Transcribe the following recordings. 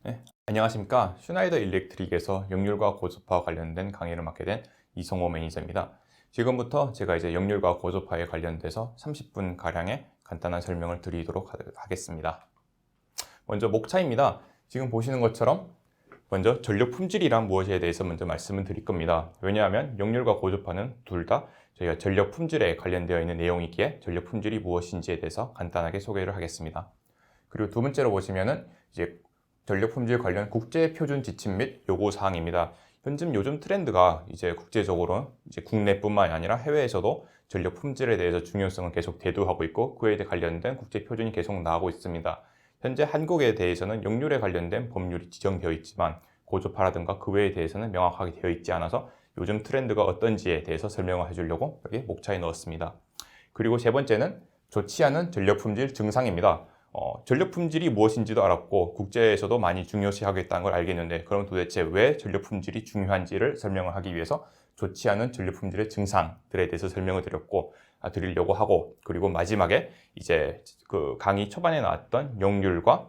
네, 안녕하십니까. 슈나이더 일렉트릭에서 역률과 고주파와 관련된 강의를 맡게 된 이성호 매니저입니다. 지금부터 제가 이제 역률과 고주파에 관련돼서 30분 가량의 간단한 설명을 드리도록 하겠습니다. 먼저 목차입니다. 지금 보시는 것처럼 먼저 전력 품질이란 무엇에 대해서 먼저 말씀을 드릴 겁니다. 왜냐하면 역률과 고주파는 둘 다 저희가 전력 품질에 관련되어 있는 내용이기에 전력 품질이 무엇인지에 대해서 간단하게 소개를 하겠습니다. 그리고 두 번째로 보시면은 이제 전력 품질 관련 국제 표준 지침 및 요구 사항입니다. 요즘 트렌드가 이제 국제적으로 이제 국내뿐만이 아니라 해외에서도 전력 품질에 대해서 중요성을 계속 대두하고 있고 그에 관련된 국제 표준이 계속 나오고 있습니다. 현재 한국에 대해서는 역률에 관련된 법률이 지정되어 있지만 고주파라든가 그 외에 대해서는 명확하게 되어 있지 않아서 요즘 트렌드가 어떤지에 대해서 설명을 해주려고 여기 목차에 넣었습니다. 그리고 세 번째는 좋지 않은 전력 품질 증상입니다. 전력 품질이 무엇인지도 알았고 국제에서도 많이 중요시하겠다는 걸 알겠는데 그럼 도대체 왜 전력 품질이 중요한지를 설명을 하기 위해서 좋지 않은 전력 품질의 증상들에 대해서 설명을 드리려고 하고, 그리고 마지막에 이제 그 강의 초반에 나왔던 역률과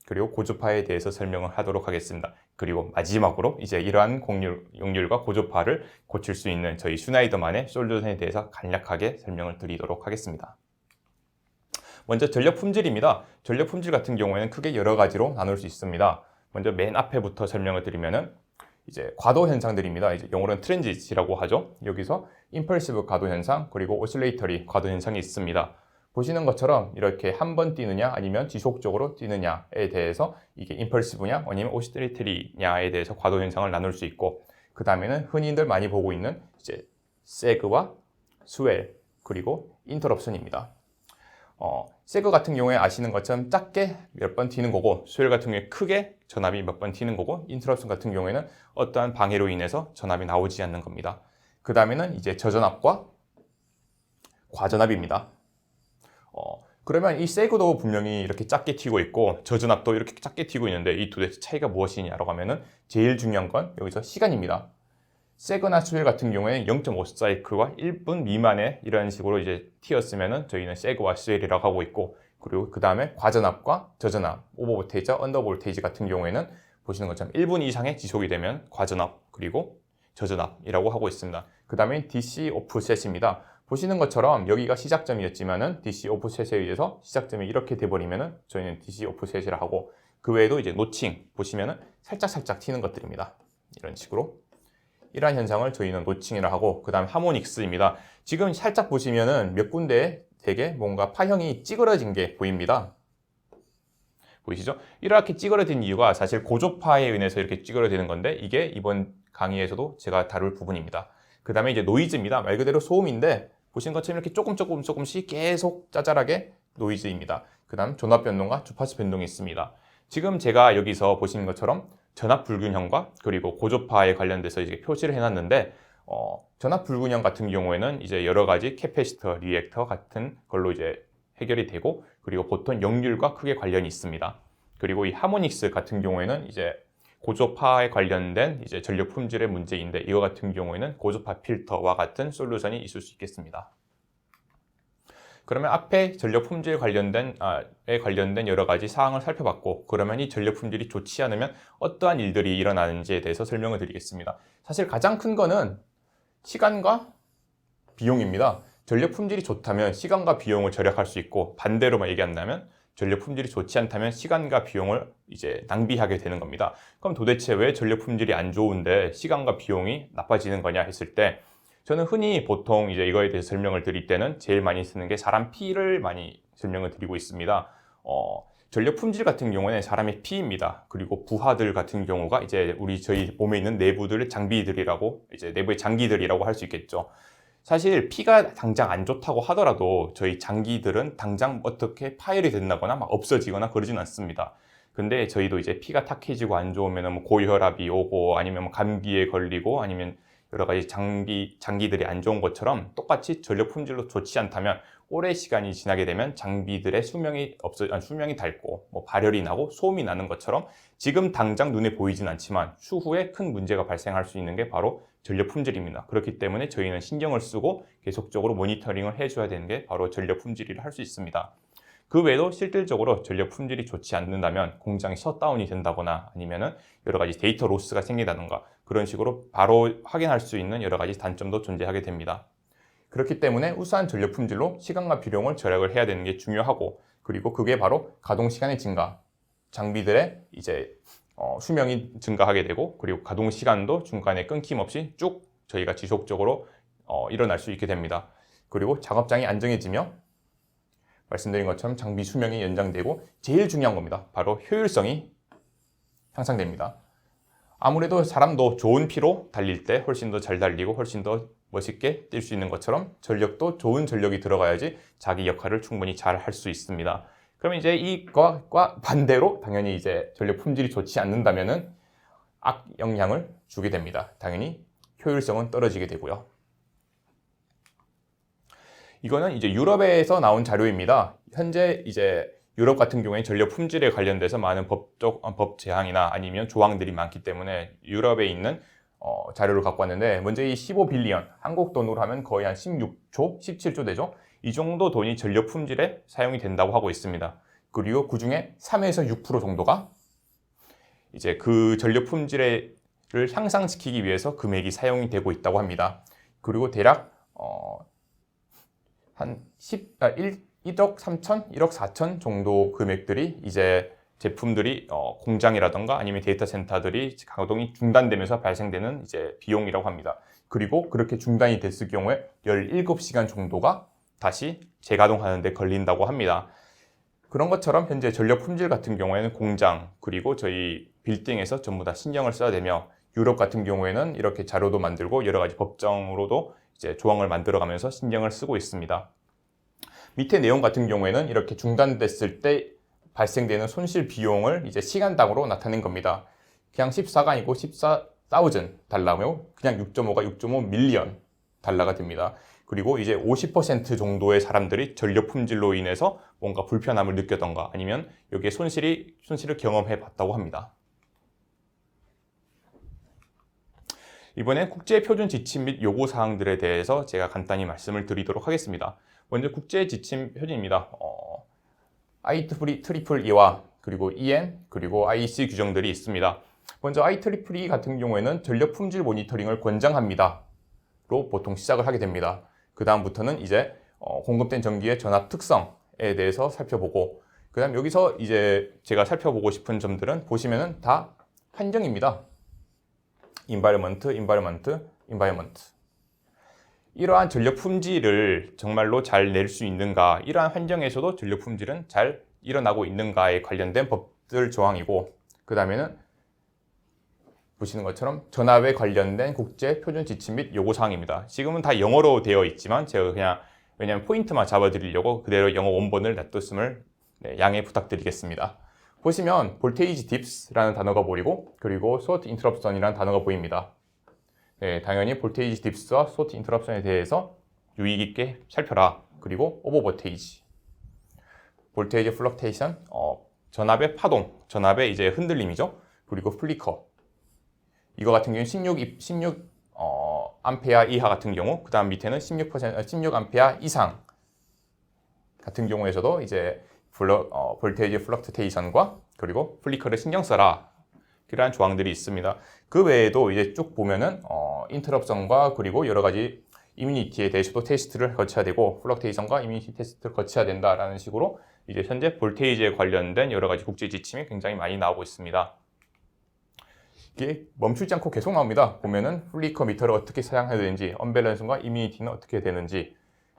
그리고 고주파에 대해서 설명을 하도록 하겠습니다. 그리고 마지막으로 이제 이러한 역률과 고주파를 고칠 수 있는 저희 슈나이더만의 솔루션에 대해서 간략하게 설명을 드리도록 하겠습니다. 먼저 전력 품질입니다. 전력 품질 같은 경우에는 크게 여러 가지로 나눌 수 있습니다. 먼저 맨 앞에부터 설명을 드리면은 이제 과도 현상들입니다. 이제 영어로는 트랜지트라고 하죠. 여기서 임펄시브 과도 현상 그리고 오실레이터리 과도 현상이 있습니다. 보시는 것처럼 이렇게 한 번 뛰느냐 아니면 지속적으로 뛰느냐에 대해서 이게 임펄시브냐 아니면 오실레이터리냐에 대해서 과도 현상을 나눌 수 있고, 그 다음에는 흔히들 많이 보고 있는 이제 세그와 스웰 그리고 인터럽션입니다. 세그 같은 경우에 아시는 것처럼 작게 몇 번 튀는 거고, 스웰 같은 경우에 크게 전압이 몇 번 튀는 거고, 인터럽션 같은 경우에는 어떠한 방해로 인해서 전압이 나오지 않는 겁니다. 그 다음에는 이제 저전압과 과전압입니다. 그러면 이 세그도 분명히 이렇게 작게 튀고 있고 저전압도 이렇게 작게 튀고 있는데 이 두 개의 차이가 무엇이냐라고 하면은 제일 중요한 건 여기서 시간입니다. 세거나 스웰 같은 경우에 0.5 사이클과 1분 미만의 이런 식으로 이제 튀었으면은 저희는 세그와 스웰이라고 하고 있고, 그리고 그 다음에 과전압과 저전압, 오버볼테이지, 언더볼테이지 같은 경우에는 보시는 것처럼 1분 이상의 지속이 되면 과전압 그리고 저전압이라고 하고 있습니다. 그 다음에 DC 오프셋입니다. 보시는 것처럼 여기가 시작점이었지만은 DC 오프셋에 의해서 시작점이 이렇게 돼버리면은 저희는 DC 오프셋이라 하고, 그 외에도 이제 노칭 보시면은 살짝 튀는 것들입니다. 이런 식으로. 이러한 현상을 저희는 노칭이라 하고, 그 다음 하모닉스입니다. 지금 살짝 보시면은 몇 군데에 되게 뭔가 파형이 찌그러진 게 보입니다. 보이시죠? 이렇게 찌그러진 이유가 사실 고주파에 의해서 이렇게 찌그러지는 건데 이게 이번 강의에서도 제가 다룰 부분입니다. 그 다음에 이제 노이즈입니다. 말 그대로 소음인데 보신 것처럼 이렇게 조금씩 계속 짜잘하게 노이즈입니다. 그 다음 전압 변동과 주파수 변동이 있습니다. 지금 제가 여기서 보시는 것처럼 전압 불균형과 그리고 고주파에 관련돼서 이제 표시를 해놨는데, 전압 불균형 같은 경우에는 이제 여러 가지 캐패시터, 리액터 같은 걸로 이제 해결이 되고, 그리고 보통 역률과 크게 관련이 있습니다. 그리고 이 하모닉스 같은 경우에는 이제 고주파에 관련된 이제 전력 품질의 문제인데, 이거 같은 경우에는 고주파 필터와 같은 솔루션이 있을 수 있겠습니다. 그러면 앞에 전력 품질 관련된 여러 가지 사항을 살펴봤고, 그러면 이 전력 품질이 좋지 않으면 어떠한 일들이 일어나는지에 대해서 설명을 드리겠습니다. 사실 가장 큰 거는 시간과 비용입니다. 전력 품질이 좋다면 시간과 비용을 절약할 수 있고, 반대로만 얘기한다면 전력 품질이 좋지 않다면 시간과 비용을 이제 낭비하게 되는 겁니다. 그럼 도대체 왜 전력 품질이 안 좋은데 시간과 비용이 나빠지는 거냐 했을 때, 저는 흔히 보통 이제 이거에 대해서 설명을 드릴 때는 제일 많이 쓰는 게 사람 피를 많이 설명을 드리고 있습니다. 전력 품질 같은 경우는 사람의 피입니다. 그리고 부하들 같은 경우가 이제 저희 몸에 있는 내부들 장비들이라고, 이제 내부의 장기들이라고 할 수 있겠죠. 사실 피가 당장 안 좋다고 하더라도 저희 장기들은 당장 어떻게 파열이 된다거나 막 없어지거나 그러진 않습니다. 근데 저희도 이제 피가 탁해지고 안 좋으면 뭐 고혈압이 오고 아니면 뭐 감기에 걸리고 아니면 여러 가지 장기들이 안 좋은 것처럼 똑같이 전력 품질도 좋지 않다면 오랜 시간이 지나게 되면 장비들의 수명이 닳고 뭐 발열이 나고 소음이 나는 것처럼 지금 당장 눈에 보이진 않지만 추후에 큰 문제가 발생할 수 있는 게 바로 전력 품질입니다. 그렇기 때문에 저희는 신경을 쓰고 계속적으로 모니터링을 해줘야 되는 게 바로 전력 품질이라 할 수 있습니다. 그 외에도 실질적으로 전력 품질이 좋지 않는다면 공장이 셧다운이 된다거나 아니면은 여러 가지 데이터 로스가 생기다던가 그런 식으로 바로 확인할 수 있는 여러 가지 단점도 존재하게 됩니다. 그렇기 때문에 우수한 전력 품질로 시간과 비용을 절약을 해야 되는 게 중요하고, 그리고 그게 바로 가동 시간의 증가, 장비들의 이제 수명이 증가하게 되고, 그리고 가동 시간도 중간에 끊김없이 쭉 저희가 지속적으로 일어날 수 있게 됩니다. 그리고 작업장이 안정해지며 말씀드린 것처럼 장비 수명이 연장되고, 제일 중요한 겁니다. 바로 효율성이 향상됩니다. 아무래도 사람도 좋은 피로 달릴 때 훨씬 더 잘 달리고 훨씬 더 멋있게 뛸 수 있는 것처럼 전력도 좋은 전력이 들어가야지 자기 역할을 충분히 잘 할 수 있습니다. 그러면 이제 이것과 반대로 당연히 이제 전력 품질이 좋지 않는다면은 악영향을 주게 됩니다. 당연히 효율성은 떨어지게 되고요. 이거는 이제 유럽에서 나온 자료입니다. 현재 이제 유럽 같은 경우에 전력 품질에 관련돼서 많은 법 제항이나 아니면 조항들이 많기 때문에 유럽에 있는 자료를 갖고 왔는데, 먼저 이 15빌리언, 한국 돈으로 하면 거의 한 16조, 17조 되죠. 이 정도 돈이 전력 품질에 사용이 된다고 하고 있습니다. 그리고 그 중에 3에서 6% 정도가 이제 그 전력 품질을 향상시키기 위해서 금액이 사용이 되고 있다고 합니다. 그리고 대략 한 1억 3천, 1억 4천 정도 금액들이 이제 제품들이 공장이라던가 아니면 데이터 센터들이 가동이 중단되면서 발생되는 이제 비용이라고 합니다. 그리고 그렇게 중단이 됐을 경우에 17시간 정도가 다시 재가동하는 데 걸린다고 합니다. 그런 것처럼 현재 전력 품질 같은 경우에는 공장 그리고 저희 빌딩에서 전부 다 신경을 써야 되며, 유럽 같은 경우에는 이렇게 자료도 만들고 여러 가지 법정으로도 이제 조항을 만들어가면서 신경을 쓰고 있습니다. 밑에 내용 같은 경우에는 이렇게 중단됐을 때 발생되는 손실 비용을 이제 시간당으로 나타낸 겁니다. 그냥 14가 아니고 14,000달러며 그냥 6.5가 6.5 밀리언 달러가 됩니다. 그리고 이제 50% 정도의 사람들이 전력 품질로 인해서 뭔가 불편함을 느꼈던가 아니면 여기에 손실을 경험해 봤다고 합니다. 이번엔 국제 표준 지침 및 요구 사항들에 대해서 제가 간단히 말씀을 드리도록 하겠습니다. 먼저 국제 지침 표준입니다. IEEE와 그리고 EN 그리고 IEC 규정들이 있습니다. 먼저 IEEE 같은 경우에는 전력 품질 모니터링을 권장합니다 로 보통 시작을 하게 됩니다. 그 다음부터는 이제 공급된 전기의 전압 특성에 대해서 살펴보고, 그 다음 여기서 이제 제가 살펴보고 싶은 점들은 보시면은 다 환경입니다. environment. 이러한 전력 품질을 정말로 잘 낼 수 있는가, 이러한 환경에서도 전력 품질은 잘 일어나고 있는가에 관련된 법들 조항이고, 그 다음에는 보시는 것처럼 전압에 관련된 국제 표준 지침 및 요구 사항입니다. 지금은 다 영어로 되어 있지만 제가 그냥 왜냐하면 포인트만 잡아드리려고 그대로 영어 원본을 놔뒀음을 양해 부탁드리겠습니다. 보시면 볼테이지 딥스라는 단어가 보이고, 그리고 소트 인터럽션이라는 단어가 보입니다. 당연히 볼테이지 딥스와 소트 인터럽션에 대해서 유의 깊게 살펴라. 그리고 오버볼테이지, 볼테이지 플럭테이션, 전압의 파동, 전압의 이제 흔들림이죠. 그리고 플리커, 이거 같은 경우는 16 암페어 이하 같은 경우, 그 다음 밑에는 16 암페어 이상 같은 경우에서도 이제 볼테이지 플럭테이션과 그리고 플리커를 신경 써라. 그러한 조항들이 있습니다. 그 외에도 이제 쭉 보면은 인터럽션과 그리고 여러 가지 이뮤니티에 대해서도 테스트를 거쳐야 되고, 플럭테이션과 이뮤니티 테스트를 거쳐야 된다라는 식으로 이제 현재 볼테이지에 관련된 여러 가지 국제 지침이 굉장히 많이 나오고 있습니다. 이게 멈추지 않고 계속 나옵니다. 보면은 플리커 미터를 어떻게 사용해야 되는지, 언밸런스과 이뮤니티는 어떻게 되는지,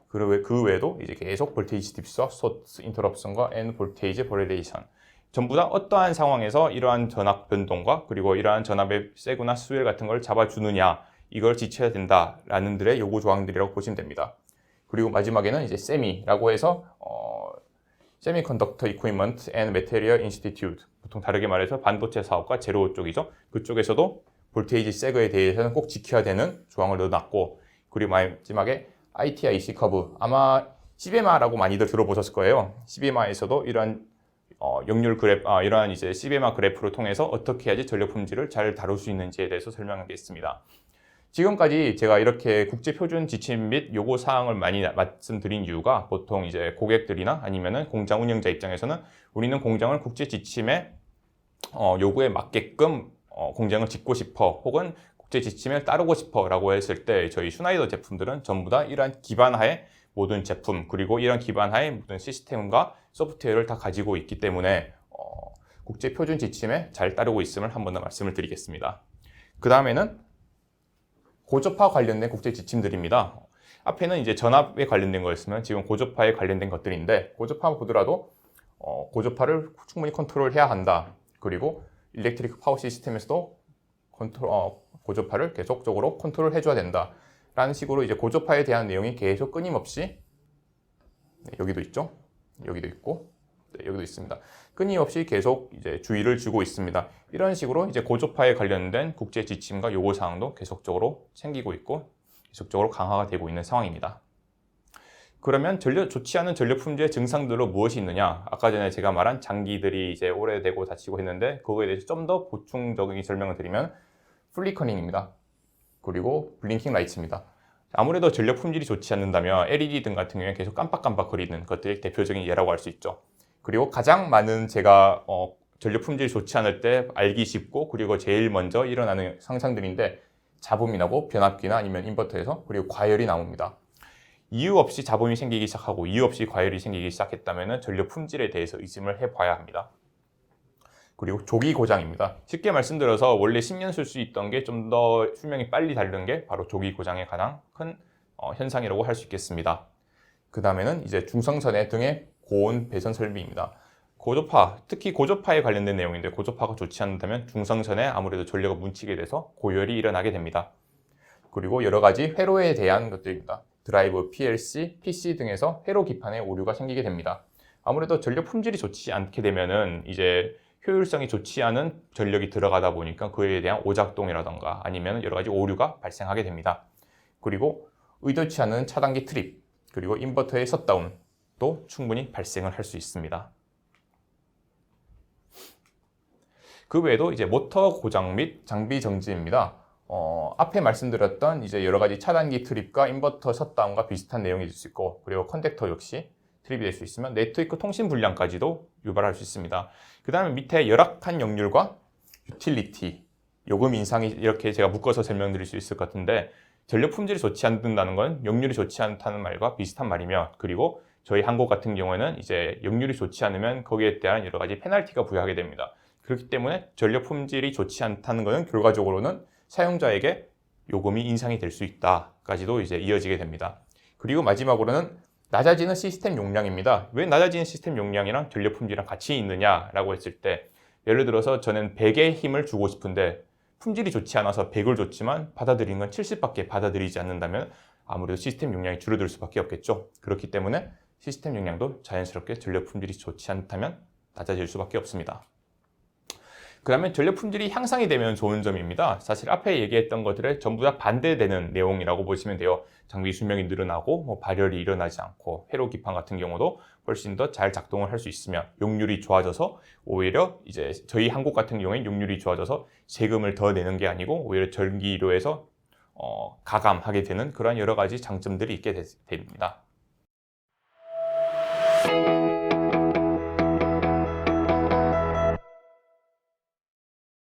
그 외에도 이제 계속 볼테이지 딥스와 소트 인터럽션과 앤 볼테이지 버레레이션, 전부 다 어떠한 상황에서 이러한 전압 변동과 그리고 이러한 전압의 세거나 스웰 같은 걸 잡아주느냐, 이걸 지켜야 된다라는 들의 요구 조항들이라고 보시면 됩니다. 그리고 마지막에는 이제 세미라고 해서 Semiconductor Equipment and Material Institute, 보통 다르게 말해서 반도체 사업과 제로 쪽이죠. 그쪽에서도 볼테이지 세거에 대해서는 꼭 지켜야 되는 조항을 넣어놨고, 그리고 마지막에 ITIC 커브, 아마 CBMA라고 많이들 들어보셨을 거예요. CBMA에서도 이러한 역률 그래프, 이러한 이제 CBMA 그래프를 통해서 어떻게 해야지 전력 품질을 잘 다룰 수 있는지에 대해서 설명하겠습니다. 지금까지 제가 이렇게 국제 표준 지침 및 요구 사항을 많이 말씀드린 이유가 보통 이제 고객들이나 아니면은 공장 운영자 입장에서는 우리는 공장을 국제 지침의 요구에 맞게끔 공장을 짓고 싶어, 혹은 국제 지침을 따르고 싶어 라고 했을 때 저희 슈나이더 제품들은 전부 다 이러한 기반하에 모든 제품, 그리고 이런 기반하에 모든 시스템과 소프트웨어를 다 가지고 있기 때문에 국제 표준 지침에 잘 따르고 있음을 한 번 더 말씀을 드리겠습니다. 그 다음에는 고조파 관련된 국제 지침들입니다. 앞에는 이제 전압에 관련된 거였으면 지금 고조파에 관련된 것들인데, 고조파 보더라도 고조파를 충분히 컨트롤해야 한다. 그리고 일렉트릭 파워 시스템에서도 고조파를 계속적으로 컨트롤 해줘야 된다. 라는 식으로 이제 고조파에 대한 내용이 계속 끊임없이, 여기도 있죠. 여기도 있고, 여기도 있습니다. 끊임없이 계속 이제 주의를 주고 있습니다. 이런 식으로 이제 고조파에 관련된 국제 지침과 요구 사항도 계속적으로 챙기고 있고 계속적으로 강화가 되고 있는 상황입니다. 그러면 좋지 않은 전력 품질의 증상들로 무엇이 있느냐? 아까 전에 제가 말한 장기들이 이제 오래되고 다치고 했는데, 그거에 대해서 좀 더 보충적인 설명을 드리면 플리커닝입니다. 그리고 블링킹 라이트입니다. 아무래도 전력 품질이 좋지 않는다면 LED 등 같은 경우에 계속 깜빡깜빡거리는 것들이 대표적인 예라고 할 수 있죠. 그리고 가장 많은 제가 전력 품질이 좋지 않을 때 알기 쉽고 그리고 제일 먼저 일어나는 상상들인데, 잡음이 나고 변압기나 아니면 인버터에서, 그리고 과열이 나옵니다. 이유 없이 잡음이 생기기 시작하고 이유 없이 과열이 생기기 시작했다면 전력 품질에 대해서 의심을 해봐야 합니다. 그리고 조기 고장입니다. 쉽게 말씀드려서 원래 10년 쓸 수 있던 게 좀 더 수명이 빨리 닳는 게 바로 조기 고장의 가장 큰 현상이라고 할 수 있겠습니다. 그 다음에는 이제 중성선해 등의 고온 배선 설비입니다. 고조파, 특히 고조파에 관련된 내용인데, 고조파가 좋지 않다면 중성선에 아무래도 전력을 뭉치게 돼서 고열이 일어나게 됩니다. 그리고 여러 가지 회로에 대한 것들입니다. 드라이브, PLC, PC 등에서 회로 기판에 오류가 생기게 됩니다. 아무래도 전력 품질이 좋지 않게 되면은 이제 효율성이 좋지 않은 전력이 들어가다 보니까 그에 대한 오작동이라던가 아니면 여러 가지 오류가 발생하게 됩니다. 그리고 의도치 않은 차단기 트립, 그리고 인버터의 셧다운도 충분히 발생을 할 수 있습니다. 그 외에도 이제 모터 고장 및 장비 정지입니다. 앞에 말씀드렸던 이제 여러 가지 차단기 트립과 인버터 셧다운과 비슷한 내용이 될 수 있고, 그리고 컨택터 역시 트립이 될 수 있으면 네트워크 통신 불량까지도 유발할 수 있습니다. 그 다음에 밑에 열악한 역률과 유틸리티, 요금 인상이, 이렇게 제가 묶어서 설명드릴 수 있을 것 같은데, 전력 품질이 좋지 않는다는 건 역률이 좋지 않다는 말과 비슷한 말이며, 그리고 저희 한국 같은 경우에는 이제 역률이 좋지 않으면 거기에 대한 여러 가지 페널티가 부여하게 됩니다. 그렇기 때문에 전력 품질이 좋지 않다는 것은 결과적으로는 사용자에게 요금이 인상이 될 수 있다까지도 이제 이어지게 됩니다. 그리고 마지막으로는 낮아지는 시스템 용량입니다. 왜 낮아지는 시스템 용량이랑 전력 품질이랑 같이 있느냐라고 했을 때, 예를 들어서 저는 100의 힘을 주고 싶은데 품질이 좋지 않아서 100을 줬지만 받아들인 건 70밖에 받아들이지 않는다면 아무래도 시스템 용량이 줄어들 수밖에 없겠죠. 그렇기 때문에 시스템 용량도 자연스럽게 전력 품질이 좋지 않다면 낮아질 수밖에 없습니다. 그다음에 전력 품질이 향상이 되면 좋은 점입니다. 사실 앞에 얘기했던 것들에 전부 다 반대되는 내용이라고 보시면 돼요. 장비 수명이 늘어나고 발열이 일어나지 않고 회로 기판 같은 경우도 훨씬 더 잘 작동을 할 수 있으며, 용률이 좋아져서 오히려 이제 저희 한국 같은 경우에 용률이 좋아져서 세금을 더 내는 게 아니고 오히려 전기료에서 가감하게 되는 그런 여러 가지 장점들이 있게 됩니다.